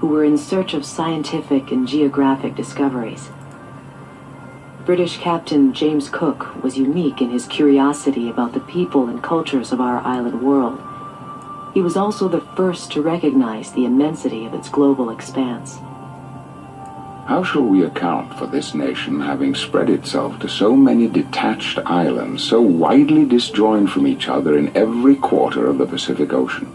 who were in search of scientific and geographic discoveries. British Captain James Cook was unique in his curiosity about the people and cultures of our island world. He was also the first to recognize the immensity of its global expanse. How shall we account for this nation having spread itself to so many detached islands, so widely disjoined from each other in every quarter of the Pacific Ocean?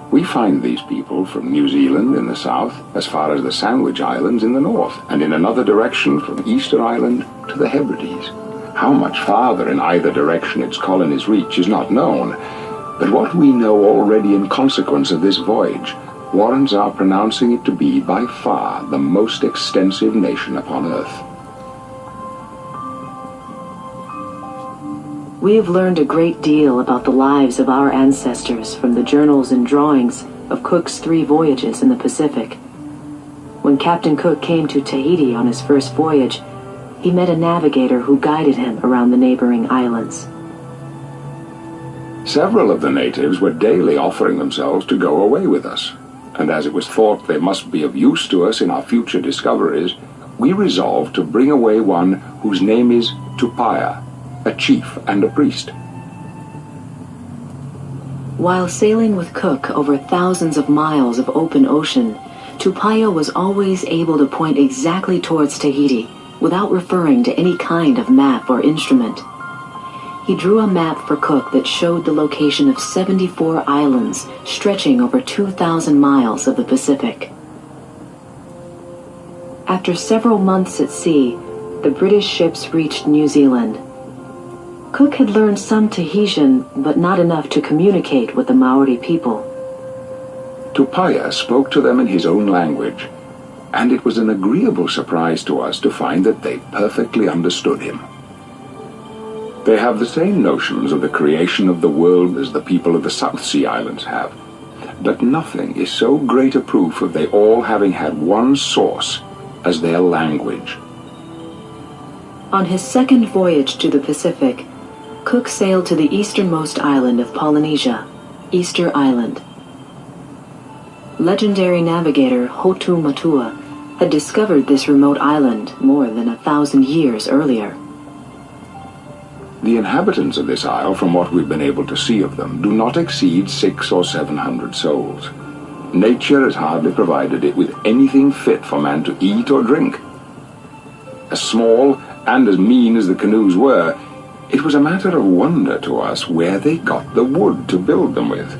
We find these people from New Zealand in the south as far as the Sandwich Islands in the north, and in another direction from Easter Island to the Hebrides. How much farther in either direction its colonies reach is not known, but what we know already in consequence of this voyage warrants our pronouncing it to be by far the most extensive nation upon earth. We have learned a great deal about the lives of our ancestors from the journals and drawings of Cook's 3 voyages in the Pacific. When Captain Cook came to Tahiti on his first voyage, he met a navigator who guided him around the neighboring islands. Several of the natives were daily offering themselves to go away with us, and as it was thought they must be of use to us in our future discoveries, we resolved to bring away one whose name is Tupaya, a chief and a priest. While sailing with Cook over thousands of miles of open ocean, Tupaya was always able to point exactly towards Tahiti without referring to any kind of map or instrument. He drew a map for Cook that showed the location of 74 islands stretching over 2,000 miles of the Pacific. After several months at sea, the British ships reached New Zealand. Cook had learned some Tahitian, but not enough to communicate with the Maori people. Tupaya spoke to them in his own language, and it was an agreeable surprise to us to find that they perfectly understood him. They have the same notions of the creation of the world as the people of the South Sea Islands have, but nothing is so great a proof of they all having had one source as their language. On his second voyage to the Pacific, Cook sailed to the easternmost island of Polynesia, Easter Island. Legendary navigator Hotu Matua had discovered this remote island more than 1,000 years earlier. The inhabitants of this isle, from what we've been able to see of them, do not exceed 600 or 700 souls. Nature has hardly provided it with anything fit for man to eat or drink. As small and as mean as the canoes were, it was a matter of wonder to us where they got the wood to build them with.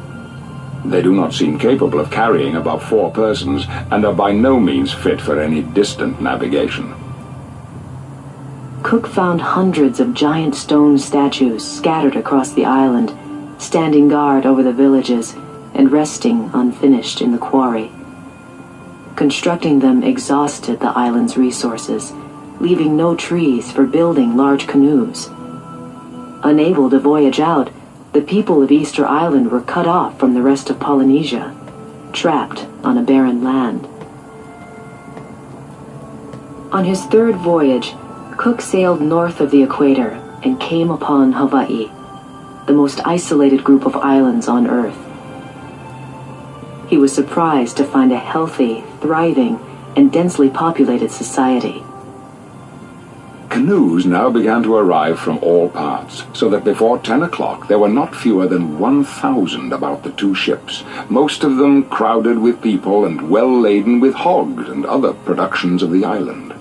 They do not seem capable of carrying above 4 persons, and are by no means fit for any distant navigation. Cook found hundreds of giant stone statues scattered across the island, standing guard over the villages and resting unfinished in the quarry. Constructing them exhausted the island's resources, leaving no trees for building large canoes. Unable to voyage out, the people of Easter Island were cut off from the rest of Polynesia, trapped on a barren land. On his third voyage, Cook sailed north of the equator and came upon Hawaii, the most isolated group of islands on Earth. He was surprised to find a healthy, thriving, and densely populated society. Canoes now began to arrive from all parts, so that before 10 o'clock there were not fewer than 1,000 about the 2 ships, most of them crowded with people and well laden with hogs and other productions of the island.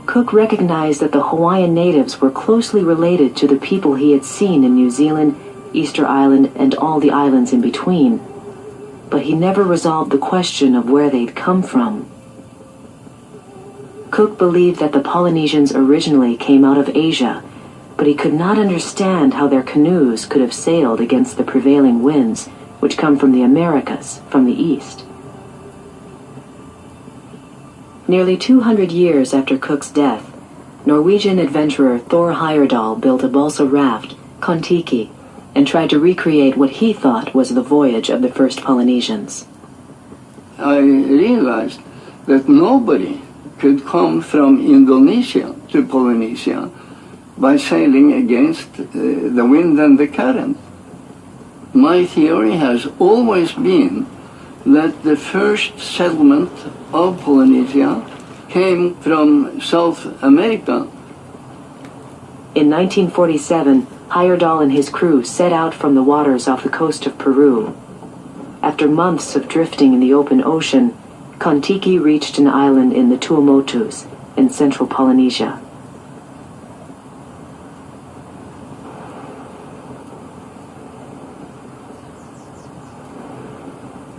Cook recognized that the Hawaiian natives were closely related to the people he had seen in New Zealand, Easter Island, and all the islands in between, but he never resolved the question of where they'd come from. Cook believed that the Polynesians originally came out of Asia, but he could not understand how their canoes could have sailed against the prevailing winds, which come from the Americas, from the east. Nearly 200 years after Cook's death, Norwegian adventurer Thor Heyerdahl built a balsa raft, Kon-Tiki, and tried to recreate what he thought was the voyage of the first Polynesians. I realized that nobody could come from Indonesia to Polynesia by sailing against the wind and the current. My theory has always been that the first settlement of Polynesia came from South America. In 1947, Heyerdahl and his crew set out from the waters off the coast of Peru. After months of drifting in the open ocean, Kon-Tiki reached an island in the Tuamotus in central Polynesia.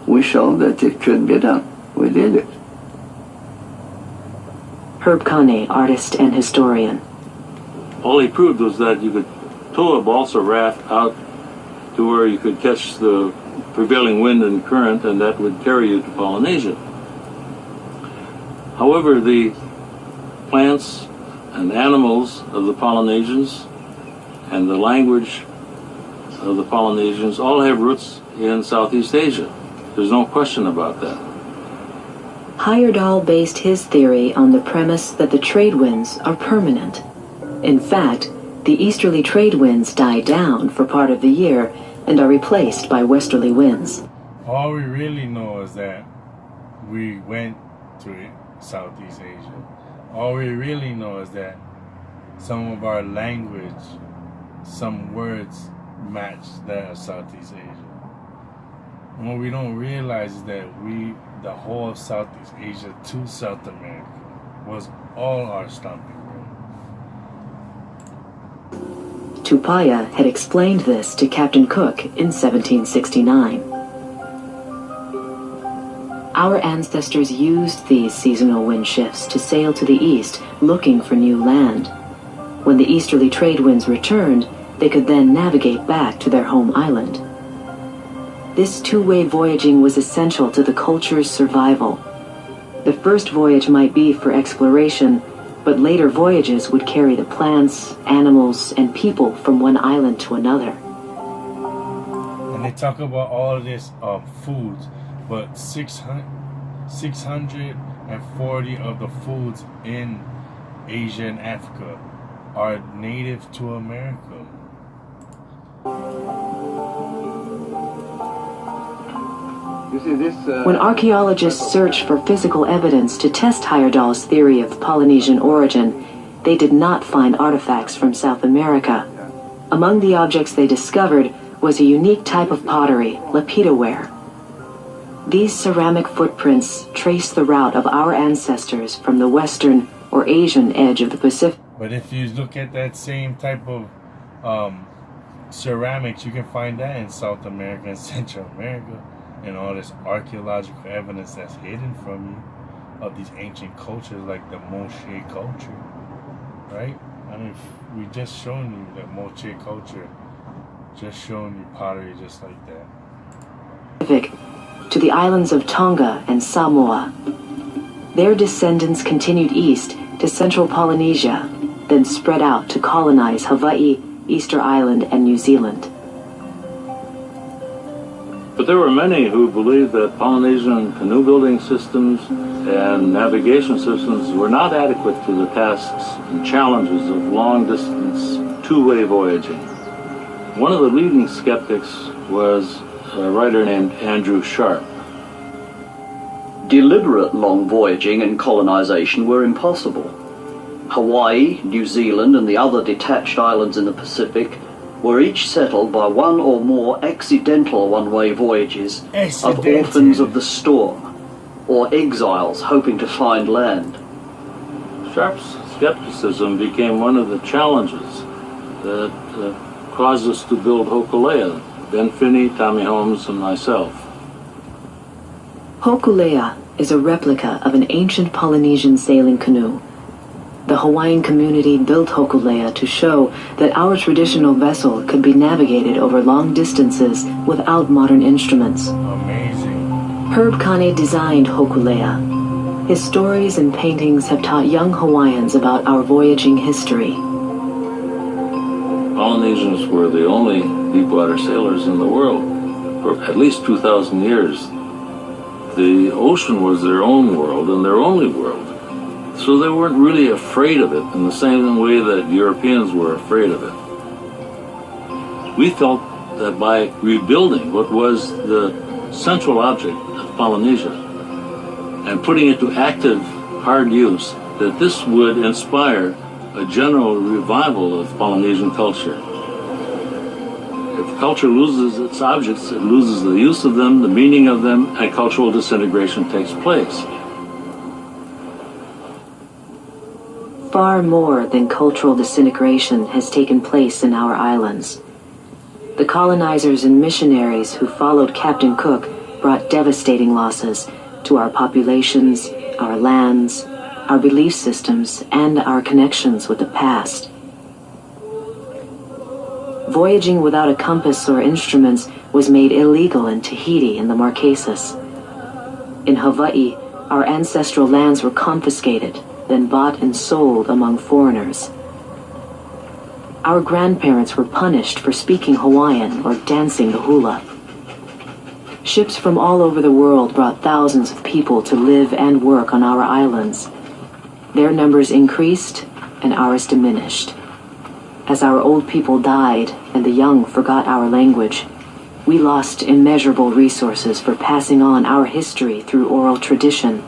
We showed that it could be done. We did it. Herb Kane, artist and historian. All he proved was that you could tow a balsa raft out to where you could catch the prevailing wind and current, and that would carry you to Polynesia. However, the plants and animals of the Polynesians and the language of the Polynesians all have roots in Southeast Asia. There's no question about that. Heyerdahl based his theory on the premise that the trade winds are permanent. In fact, the easterly trade winds die down for part of the year and are replaced by westerly winds. All we really know is that we went to Southeast Asia. All we really know is that some of our language, some words match that of Southeast Asia. And what we don't realize is that the whole of Southeast Asia to South America was all our stomping ground. Tupaya had explained this to Captain Cook in 1769. Our ancestors used these seasonal wind shifts to sail to the east, looking for new land. When the easterly trade winds returned, they could then navigate back to their home island. This two-way voyaging was essential to the culture's survival. The first voyage might be for exploration, but later voyages would carry the plants, animals, and people from one island to another. And they talk about all of this foods, but 640 of the foods in Asia and Africa are native to America. You see this, When archaeologists searched for physical evidence to test Heyerdahl's theory of Polynesian origin, they did not find artifacts from South America. Among the objects they discovered was a unique type of pottery, lapidaware. These ceramic footprints trace the route of our ancestors from the western or Asian edge of the Pacific. But if you look at that same type of ceramics, you can find that in South America and Central America, and all this archaeological evidence that's hidden from you of these ancient cultures like the Moche culture, right? I mean, we just shown you that Moche culture, just showing you pottery just like that. To the islands of Tonga and Samoa. Their descendants continued east to central Polynesia, then spread out to colonize Hawaii, Easter Island, and New Zealand. But there were many who believed that Polynesian canoe building systems and navigation systems were not adequate to the tasks and challenges of long-distance two-way voyaging. One of the leading skeptics was a writer named Andrew Sharp. Deliberate long voyaging and colonization were impossible. Hawaii, New Zealand, and the other detached islands in the Pacific were each settled by one or more accidental one-way voyages of orphans of the storm, or exiles hoping to find land. Sharp's skepticism became one of the challenges that caused us to build Hokulea, Ben Finney, Tommy Holmes, and myself. Hokulea is a replica of an ancient Polynesian sailing canoe. The Hawaiian community built Hokulea to show that our traditional vessel could be navigated over long distances without modern instruments. Amazing. Herb Kane designed Hokulea. His stories and paintings have taught young Hawaiians about our voyaging history. Polynesians were the only deepwater sailors in the world for at least 2,000 years. The ocean was their own world and their only world. So they weren't really afraid of it in the same way that Europeans were afraid of it. We felt that by rebuilding what was the central object of Polynesia and putting it to active, hard use, that this would inspire a general revival of Polynesian culture. If culture loses its objects, it loses the use of them, the meaning of them, and cultural disintegration takes place. Far more than cultural disintegration has taken place in our islands. The colonizers and missionaries who followed Captain Cook brought devastating losses to our populations, our lands, our belief systems, and our connections with the past. Voyaging without a compass or instruments was made illegal in Tahiti and the Marquesas. In Hawaii, our ancestral lands were confiscated, then bought and sold among foreigners. Our grandparents were punished for speaking Hawaiian or dancing the hula. Ships from all over the world brought thousands of people to live and work on our islands. Their numbers increased and ours diminished. As our old people died and the young forgot our language, we lost immeasurable resources for passing on our history through oral tradition.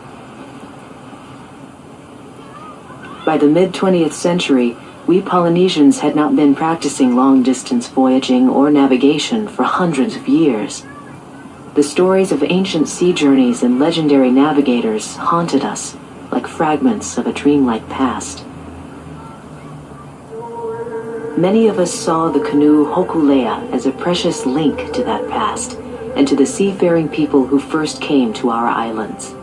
By the mid-20th century, we Polynesians had not been practicing long-distance voyaging or navigation for hundreds of years. The stories of ancient sea journeys and legendary navigators haunted us like fragments of a dreamlike past. Many of us saw the canoe Hokulea as a precious link to that past and to the seafaring people who first came to our islands.